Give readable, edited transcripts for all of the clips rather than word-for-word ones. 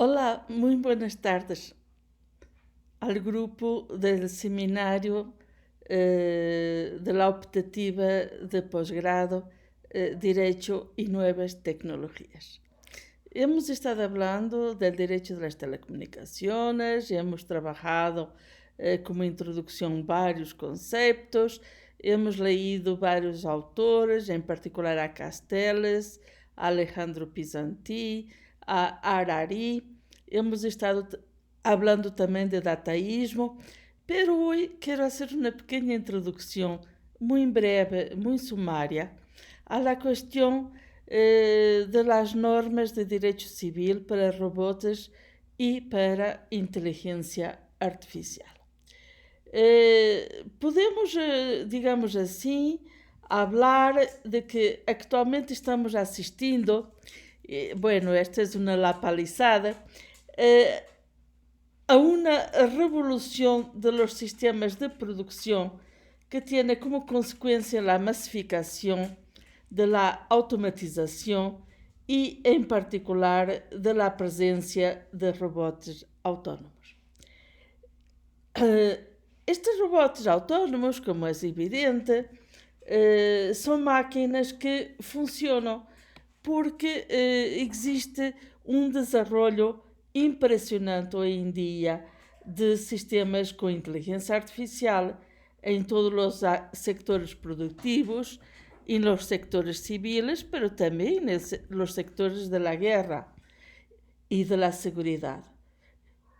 Hola, muy buenas tardes al grupo del seminario de la optativa de posgrado Derecho y Nuevas Tecnologías. Hemos estado hablando del derecho de las telecomunicaciones, hemos trabajado como introducción varios conceptos, hemos leído varios autores, em particular a Castells, a Alejandro Pizanti, a Harari. Hemos estado hablando também de dataísmo, pero hoy quiero hacer una pequeña introducción muy breve, muy sumaria, a la cuestión de las normas de derecho civil para robots y para inteligência artificial. Podemos, digamos assim, hablar de que actualmente estamos assistindo, bueno, esta es una lapalizada, a una revolución de los sistemas de producción que tiene como consecuencia la masificación de la automatización y en particular de la presencia de robots autónomos. Estes robots autónomos, como é evidente, são máquinas que funcionam porque existe um desenvolvimento impressionante hoje em dia de sistemas com inteligência artificial em todos os sectores produtivos e nos sectores civis, mas também nos sectores da guerra e da segurança.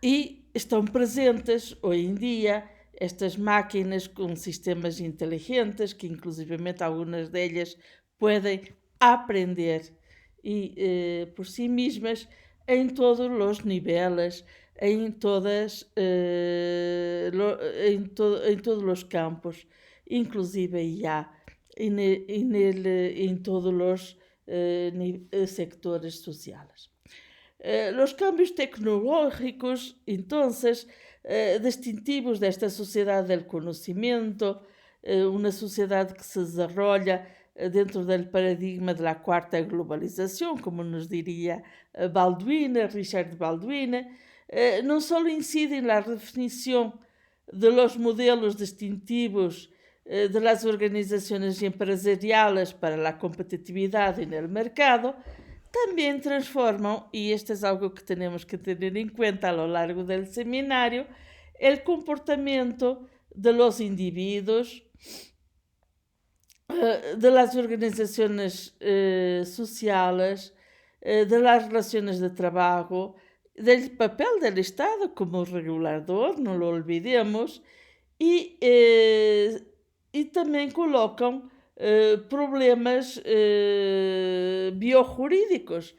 E estão presentes hoje em dia estas máquinas com sistemas inteligentes, que inclusivamente algumas delas podem aprender por si mesmas em todos os níveis, em todos os campos, inclusive já em todos os sectores sociais. Los cambios tecnológicos, entonces, distintivos desta sociedade del conocimiento, una sociedade que se desarrolla dentro del paradigma de la cuarta globalización, como nos diría Richard Baldwin, no solo incide en la definición de los modelos distintivos de las organizaciones empresariales para la competitividad en el mercado, também transformam, e isto é algo que temos que ter em conta a lo largo do seminário, o comportamento de los indivíduos, de las organizaciones sociales, de las relaciones de trabajo, del papel del Estado como regulador, não lo olvidemos, e também colocam problemas biojurídicos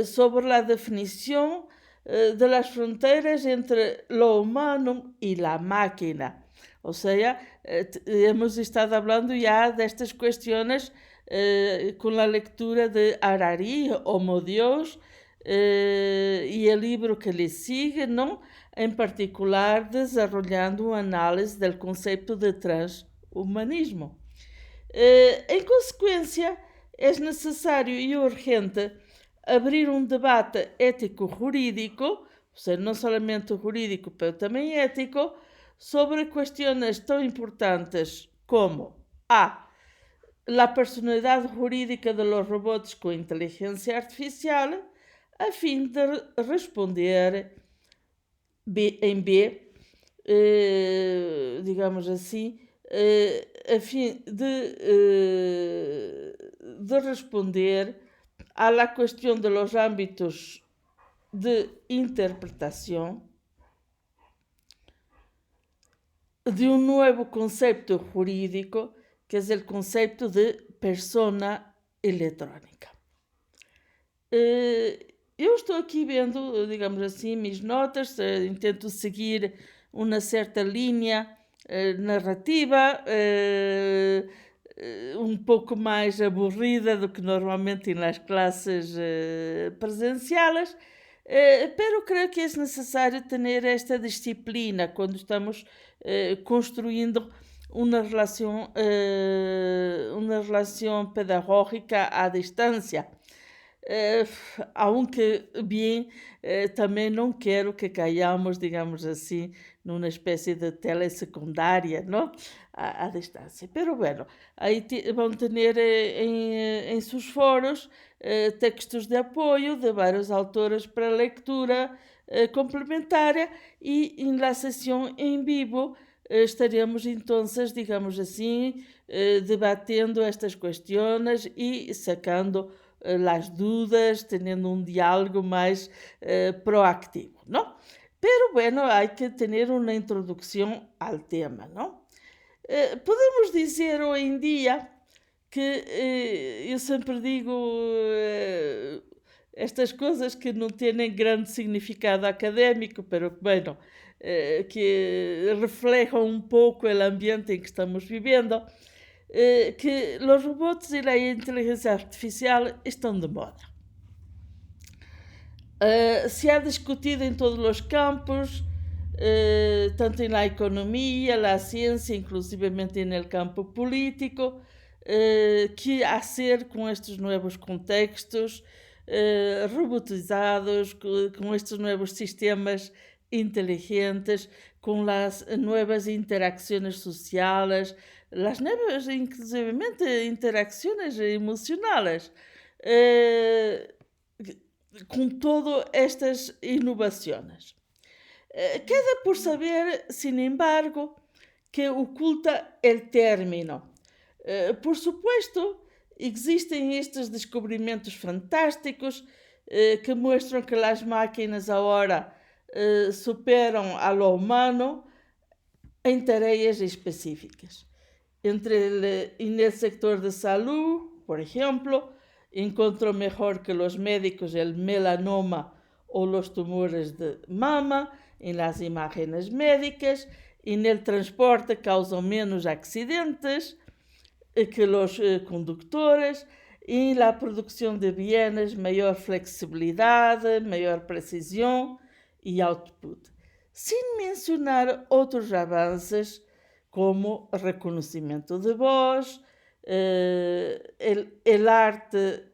sobre a definição de las fronteras entre lo humano e la máquina. Ou seja, hemos estado hablando já destas questões com a leitura de Harari, Homo Deus, e o livro que lhe sigue, não? Em particular, desarrollando uma análise do conceito de transhumanismo. Em consequência, é necessário e urgente abrir um debate ético-jurídico, ou seja, não somente jurídico, mas também ético, sobre questões tão importantes como a personalidade jurídica de los robots com inteligência artificial, a fim de responder em B, digamos assim, a fim de responder a la questão de los ámbitos de interpretação de um novo conceito jurídico, que é o conceito de persona eletrónica. Eu estou aqui vendo, digamos assim, minhas notas, tento seguir uma certa linha narrativa, um pouco mais aburrida do que normalmente nas classes presenciais, pero creio que é necessário ter esta disciplina quando estamos construindo uma relação pedagógica à distância. eh, aunque bien, também não quero que caiamos, digamos assim, numa espécie de telesecundária, ¿no? A distância. Pero bueno, aí vão ter em seus foros textos de apoio de vários autores para leitura complementária e na sessão em vivo estaremos então, digamos assim, debatendo estas questões e sacando las dudas, teniendo un diálogo más proactivo, ¿no? Pero bueno, hay que tener una introducción al tema, ¿no? Podemos dizer hoje em dia que eu sempre digo estas coisas que não têm grande significado académico, pero bueno, que reflejam um pouco o ambiente em que estamos vivendo, que os robots e a inteligência artificial estão de moda. Se ha discutido em todos os campos, tanto na economia, na ciência, inclusivamente no campo político, que hacer com estes novos contextos robotizados, com estes novos sistemas inteligentes, com as novas interações sociais, as novas, inclusivamente, interações emocionais, com todas estas inovações. Queda por saber, sin embargo, que oculta el término. Por supuesto, existem estes descobrimentos fantásticos que mostram que as máquinas agora superam a lo humano em tarefas específicas. En el sector de salud, por ejemplo, encuentro mejor que los médicos el melanoma o los tumores de mama en las imágenes médicas. En el transporte causan menos accidentes que los conductores. En la producción de bienes, mayor flexibilidad, mayor precisión y output. Sin mencionar otros avances como reconocimiento de voz, el arte,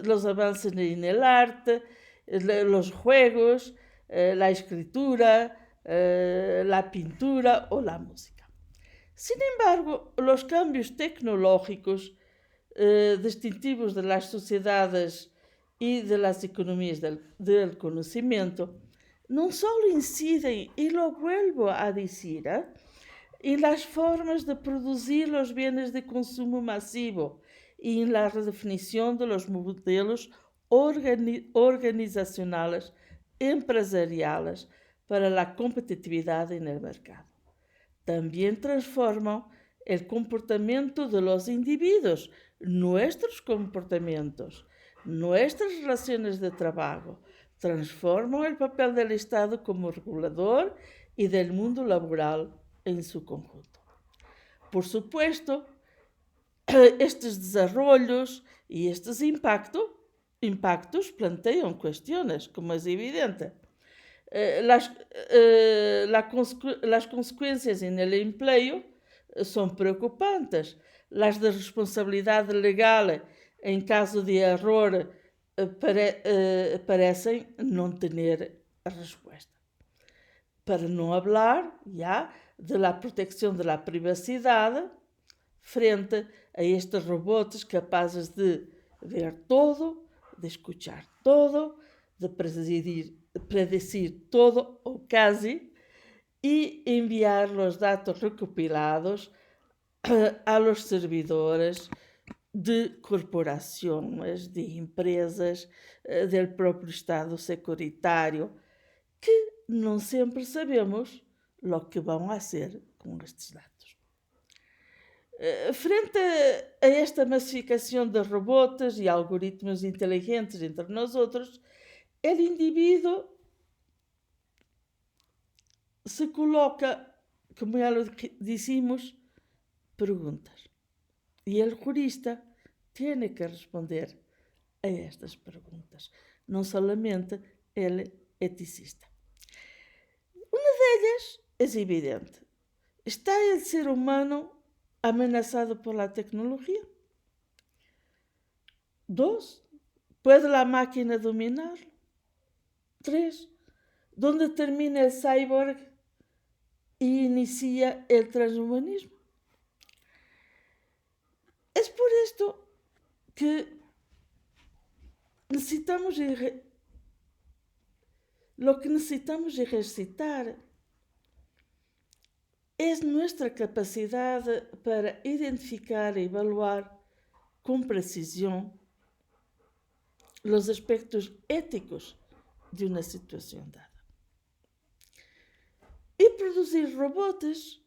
los avances en el arte, los juegos, la escritura, la pintura o la música. Sin embargo, los cambios tecnológicos distintivos de las sociedades y de las economías del conocimiento no solo inciden, y lo vuelvo a decir, en las formas de producir los bienes de consumo masivo y en la redefinición de los modelos organizacionales empresariales para la competitividad en el mercado. También transforman el comportamiento de los individuos, nuestros comportamientos, nuestras relaciones de trabajo, transforman el papel del Estado como regulador y del mundo laboral en su conjunto. Por supuesto, estes desarrollos y estes impactos plantean cuestiones, como es evidente. Las consecuencias en el empleo son preocupantes. Las de responsabilidad legal en caso de error parecen no tener respuesta. Para no hablar ya de la protección de la privacidad frente a estes robots capazes de ver todo, de escuchar todo, de predecir todo o casi y enviar los datos recopilados a los servidores de corporações, de empresas, del próprio Estado securitário, que não sempre sabemos o que vão fazer com estes dados. Frente a esta massificação de robots e algoritmos inteligentes entre nós outros, o indivíduo se coloca, como já lo dissemos, perguntas. E o jurista tem que responder a estas perguntas, não somente ele eticista. Uma delas é evidente. Está o ser humano ameaçado pela tecnologia? 2, ¿Puede la máquina dominarlo? 3. ¿Dónde termina el cyborg y inicia el transhumanismo? Es por esto que lo que necesitamos ejercitar es nuestra capacidad para identificar e evaluar con precisión los aspectos éticos de una situación dada. Y producir robots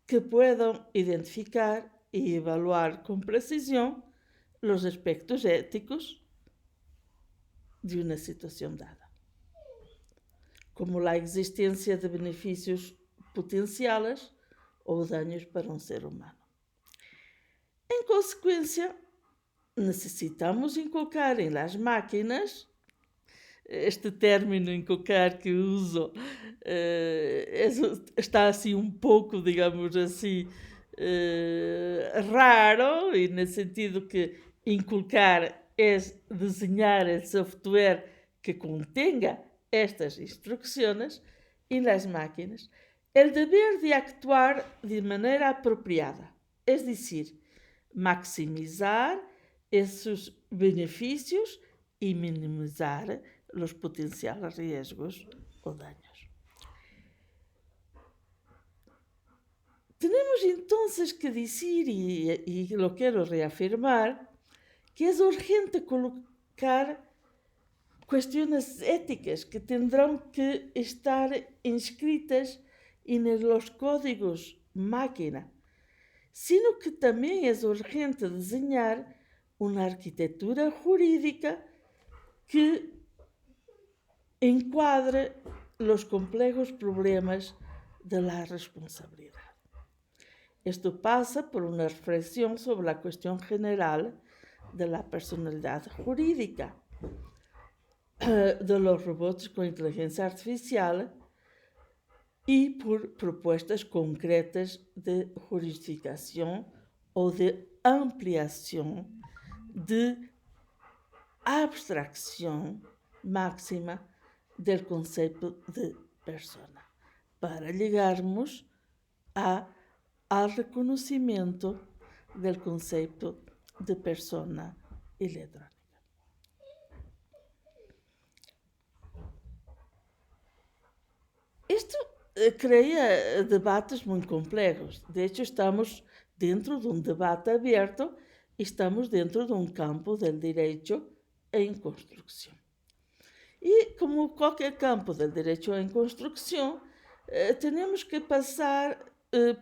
que puedan identificar y evaluar con precisión los aspectos éticos de una situación dada, como la existencia de beneficios potenciales ou daños para um ser humano. Em consequência, necessitamos inculcar em las máquinas, este término inculcar que uso está assim um pouco, digamos assim, raro, e no sentido que inculcar é desenhar el software que contenga estas instrucciones en las máquinas, el deber de actuar de manera apropiada, es decir, maximizar esos beneficios y minimizar los potenciales riesgos o daños. Tenemos entonces que decir, y lo quiero reafirmar, que es urgente colocar cuestiones éticas que tendrán que estar inscritas en los códigos máquina, sino que también es urgente diseñar una arquitectura jurídica que encuadre los complejos problemas de la responsabilidad. Esto pasa por una reflexión sobre la cuestión general de la personalidad jurídica de los robots con inteligencia artificial y por propuestas concretas de justificación o de ampliación de abstracción máxima del concepto de persona, para llegarmos al reconocimiento del concepto de persona electrónica. Esto crea debates muy complejos. De hecho, estamos dentro de un debate abierto y estamos dentro de un campo del derecho en construcción. Y como cualquier campo del derecho en construcción, tenemos que pasar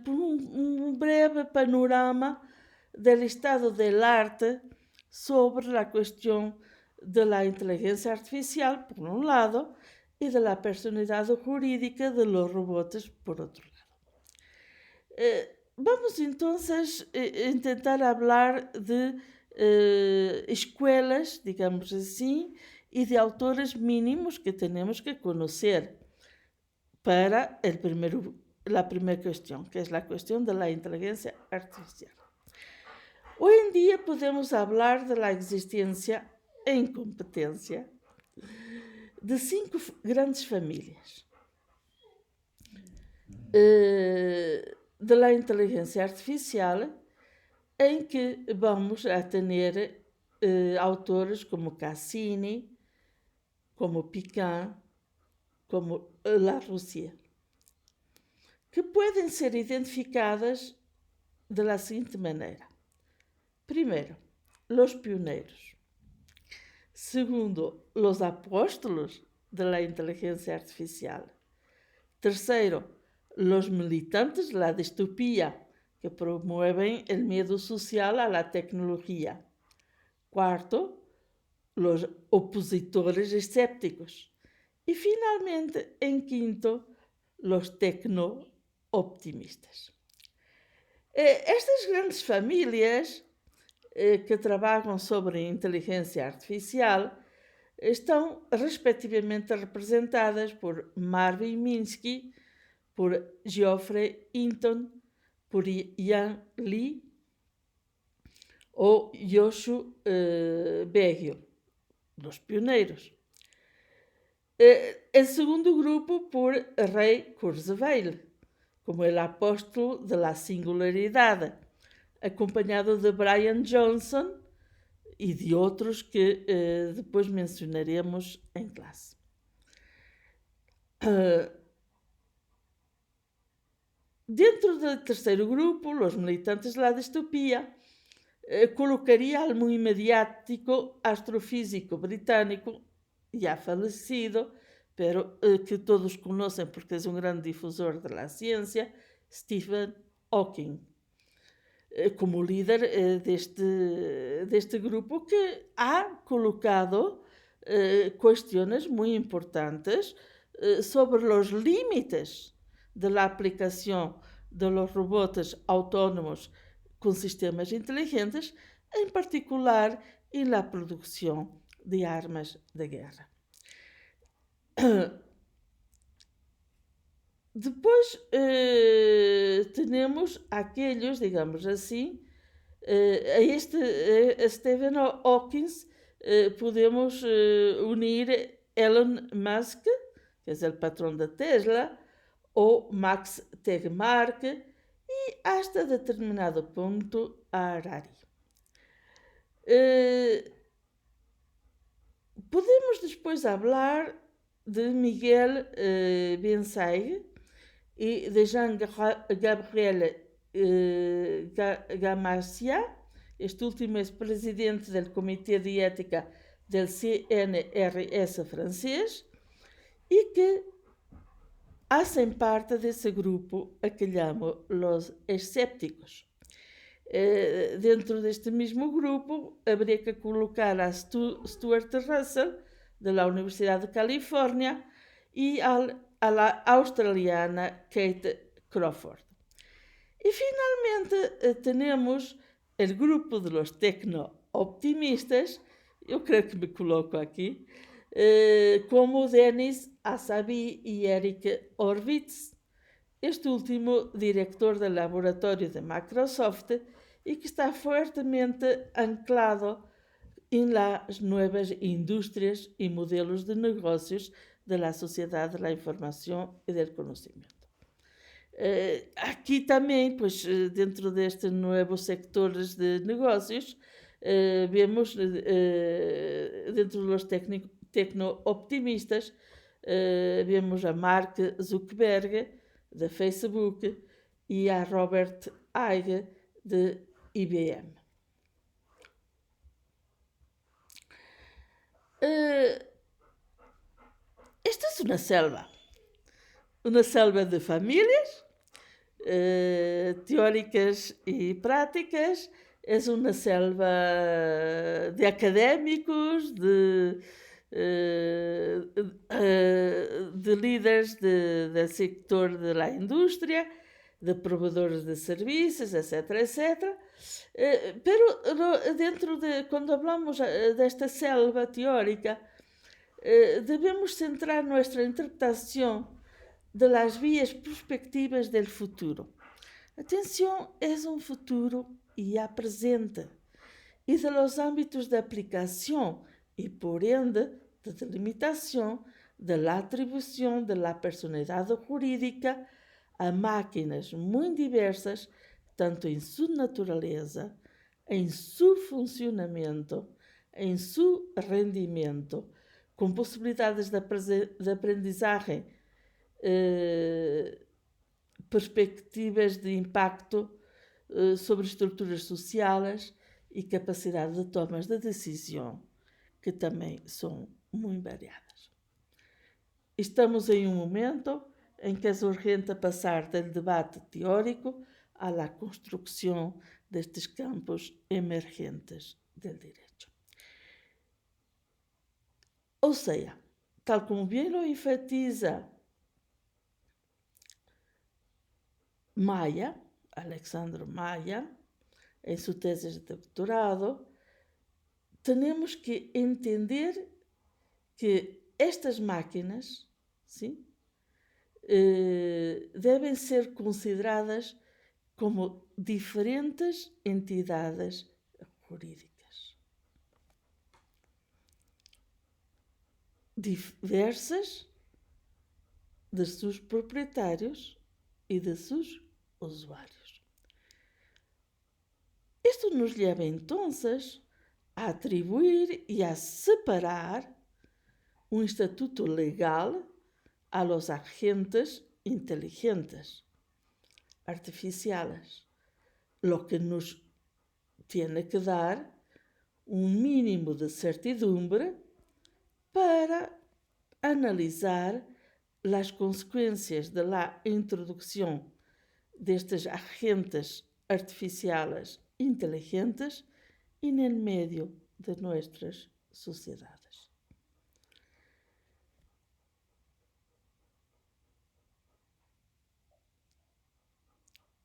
por un breve panorama del estado del arte sobre la cuestión de la inteligencia artificial, por un lado, y de la personalidad jurídica de los robots, por otro lado. Vamos entonces a intentar hablar de escuelas, digamos así, y de autores mínimos que tenemos que conocer para la primera cuestión, que es la cuestión de la inteligencia artificial. Hoy en día podemos hablar de la existencia e incompetencia de 5 grandes familias de la inteligencia artificial, em que vamos a tener autores como Cassini, como Piquin, como Lavoisier, que pueden ser identificadas de la siguiente manera. Primero, los pioneros. Segundo, los apóstolos de la inteligencia artificial. Tercero, los militantes de la distopía que promueven el miedo social a la tecnología. Cuarto, los opositores escépticos. Y finalmente, en quinto, los tecno-optimistas. Estas grandes familias que trabalham sobre inteligência artificial estão respectivamente representadas por Marvin Minsky, por Geoffrey Hinton, por Yan Li ou Yoshua Bengio, los pioneiros. El segundo grupo por Ray Kurzweil, como el apóstolo de la singularidad, acompanhado de Brian Johnson e de outros que depois mencionaremos em classe. Dentro del terceiro grupo, os militantes de la distopía, colocaria al muy mediático astrofísico britânico, já falecido, pero que todos conhecem porque é um grande difusor da ciência, Stephen Hawking, como líder deste grupo que ha colocado questões muito importantes sobre os límites da aplicação de los robots autónomos com sistemas inteligentes, em particular na produção de armas de guerra. Depois temos aqueles, digamos assim, a Stephen Hawking podemos unir Elon Musk, que é o patrão da Tesla, ou Max Tegmark e, hasta determinado ponto, a Harari. Podemos depois falar de Miguel Ben-Saig e de Jean-Gabriel Gamassia, este último é presidente do Comitê de Ética do CNRS francês e que fazem parte desse grupo a que llamo los escépticos. Dentro deste mesmo grupo, haveria que colocar a Stuart Russell, da Universidade de Califórnia, e a australiana Kate Crawford. E, finalmente, temos o grupo de los tecno-optimistas, eu creio que me coloco aqui, como Denis Hassabis e Eric Horvitz, este último diretor do laboratório de Microsoft e que está fortemente anclado em las nuevas industrias e modelos de negócios da sociedade da informação e do conhecimento. Aqui também, pois, dentro destes novos sectores de negócios, vemos dentro dos tecno-optimistas, vemos a Mark Zuckerberg, de Facebook, e a Robert Haig, de IBM. Esta é uma selva de famílias teóricas e práticas, é uma selva de académicos, de líderes do sector da indústria, de provedores de serviços, etc, etc. Pero quando falamos desta selva teórica, devemos centrar nossa interpretação de las vías perspectivas del futuro. Atenção, é um futuro já presente e de los ámbitos de aplicação e, por ende, de delimitação de la atribuição de la personalidade jurídica a máquinas muito diversas, tanto em sua natureza, em seu funcionamento, em seu rendimento, com possibilidades de aprendizagem, perspectivas de impacto sobre estruturas sociais e capacidade de tomas de decisão, que também são muito variadas. Estamos em um momento em que é urgente passar do debate teórico à construção destes campos emergentes do direito. Ou seja, tal como bem lo enfatiza Maia, Alexandre Maia, em sua tese de doutorado, temos que entender que estas máquinas, sim, devem ser consideradas como diferentes entidades jurídicas. diversas de seus proprietários e de seus usuários. Isto nos leva entonces a atribuir e a separar um estatuto legal a los agentes inteligentes, artificiales, lo que nos tiene que dar un mínimo de certidumbre para analisar las consecuencias de la introducción de estos agentes artificiales inteligentes en el medio de nuestras sociedades.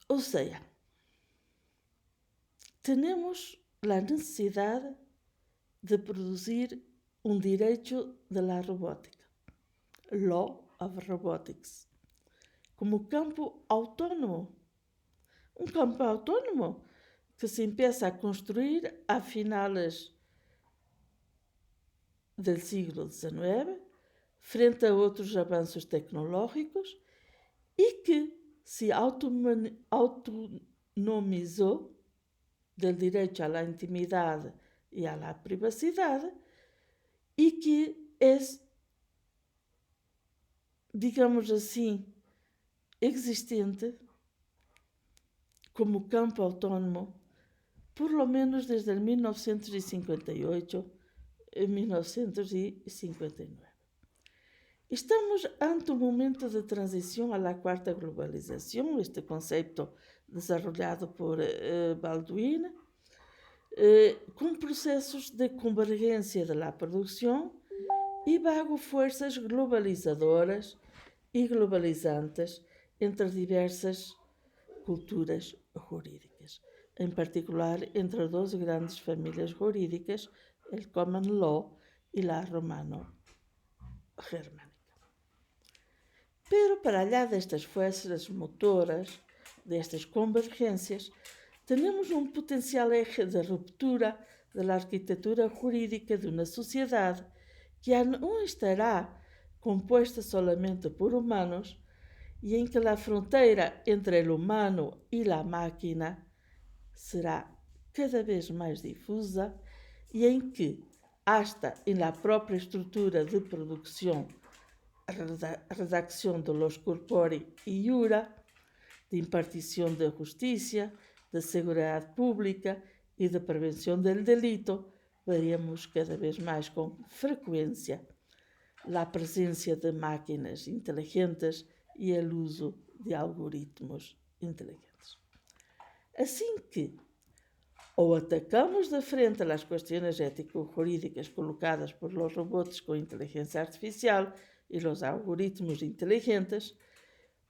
O sea, tenemos la necesidad de producir un derecho de la robótica, Law of Robotics, como campo autónomo. Un campo autónomo que se empieza a construir a finales del siglo XIX, frente a outros avanços tecnológicos, e que se autonomizou del direito à intimidade e à privacidade e que é, digamos assim, existente como campo autónomo por lo menos desde 1958 e 1959. Estamos ante um momento de transição à quarta globalização, este conceito desarrollado por Baldwin, com processos de convergência da produção e bajo forças globalizadoras e globalizantes entre diversas culturas jurídicas, em particular entre duas grandes famílias jurídicas, o Common Law e a Romano-Germânica. Pero para allá destas fuerzas motoras, destas convergências, temos um potencial eje de ruptura da arquitetura jurídica de uma sociedade que já não estará composta solamente por humanos e em que a fronteira entre o humano e a máquina será cada vez mais difusa e em que, hasta en la própria estrutura de produção, redacción de los corpori e iura, de impartição de justiça, de seguridade pública e de prevenção del delito, veremos cada vez mais com frequência a presença de máquinas inteligentes e o uso de algoritmos inteligentes. Assim que ou atacamos de frente as questões ético-jurídicas colocadas por los robots com inteligência artificial e os algoritmos inteligentes,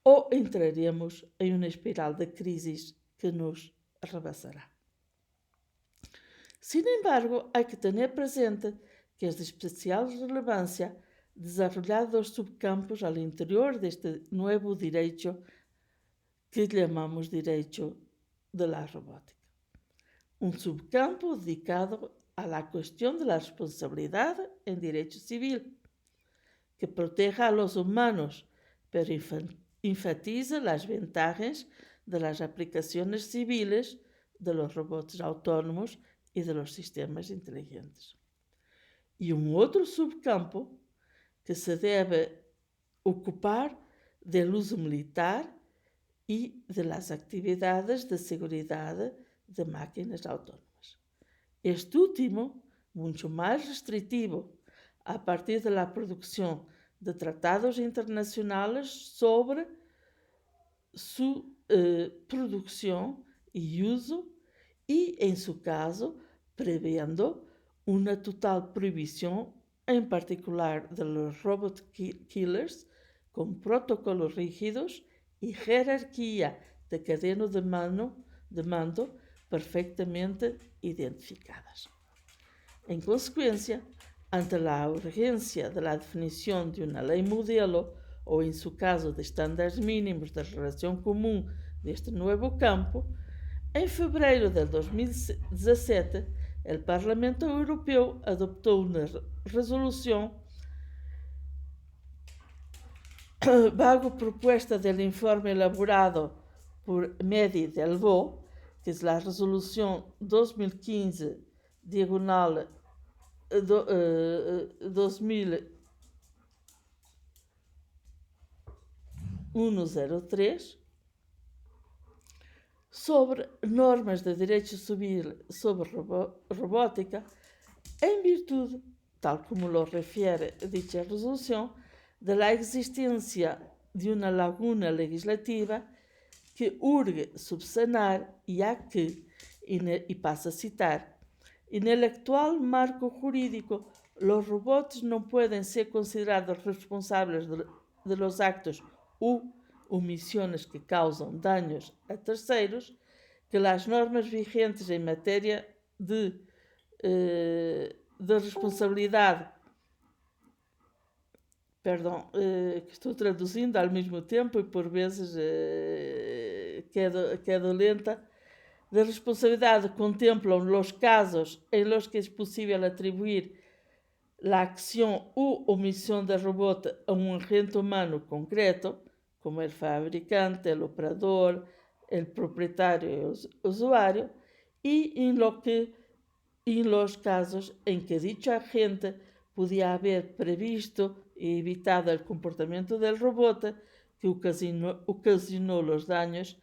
ou entraremos em uma espiral de crises que nos rebasará. Sin embargo, há que ter presente que é de especial relevância desarrollar dos subcampos ao interior deste novo direito que chamamos direito da robótica. Um subcampo dedicado à questão da responsabilidade em direito civil, que proteja a los humanos, pero enfatiza as vantagens de las aplicaciones civiles de los robots autónomos e de los sistemas inteligentes. E um outro subcampo que se deve ocupar do uso militar e de las atividades de seguridade de máquinas autónomas. Este último, muito mais restritivo, a partir da produção de tratados internacionais sobre sua produção e uso e, em seu caso, prevendo uma total proibição, em particular de los robot killers, com protocolos rígidos e hierarquia de cadena de mando perfeitamente identificadas. Em consequência, ante a urgência da definição de uma lei modelo, ou em seu caso de estándares mínimos de relação comum deste novo campo, em fevereiro de 2017, o Parlamento Europeu adoptou uma resolução bajo propuesta del informe elaborado por Mehdi Delvaux, que es la resolución 2015 diagonal 2103, sobre normas de derecho civil sobre robótica, en virtud, tal como lo refiere dicha resolución, de la existencia de una laguna legislativa que urge subsanar, ya que, y paso a citar, en el actual marco jurídico, los robots no pueden ser considerados responsables de los actos u omisiones que causam daños a terceiros, que las normas vigentes en materia de responsabilidade, que estou traduzindo ao mesmo tempo e por vezes quedo lenta, de responsabilidade contemplam los casos en los que es posible atribuir la acción u omisión del robot a un agente humano concreto, como el fabricante, el operador, el propietario y el usuario, y en los casos en que dicho agente podía haber previsto y evitado el comportamiento del robot que ocasionó los daños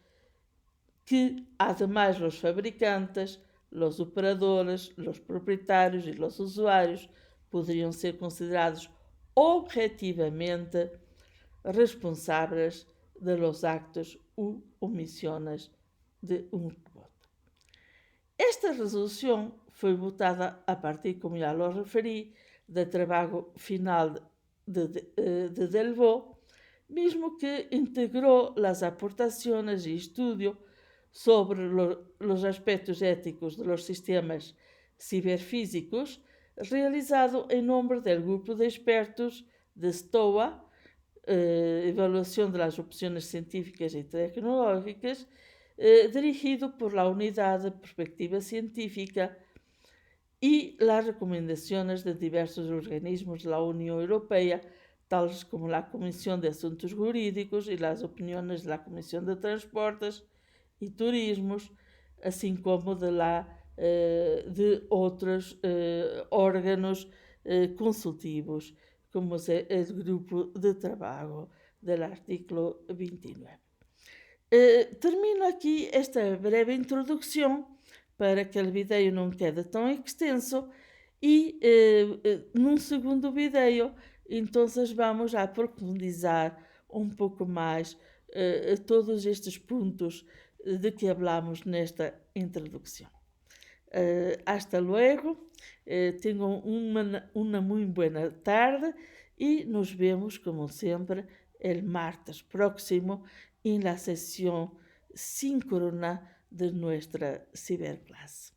que además los fabricantes, los operadores, los propietarios y los usuarios podrían ser considerados objetivamente responsables de los actos u omisiones de un robot. Esta resolución foi votada a partir, como já lo referi, do trabalho final de Delvaux, mismo que integró las aportaciones y estudio sobre los aspectos éticos de los sistemas ciberfísicos, realizado en nombre del grupo de expertos de STOA, Evaluación de las Opciones Científicas y Tecnológicas, dirigido por la Unidad de Perspectiva Científica y las recomendaciones de diversos organismos de la Unión Europea, tales como la Comisión de Asuntos Jurídicos y las opiniones de la Comisión de Transportes y Turismos, así como de otros órganos consultivos, como el grupo de trabajo del artículo 29. Termino aqui esta breve introdução para que o vídeo não quede tão extenso e num segundo vídeo então vamos a profundizar um pouco mais todos estes pontos de que hablamos nesta introdução. Hasta luego, tenham uma muito boa tarde e nos vemos como sempre el martes próximo en la sesión síncrona de nuestra ciberclase.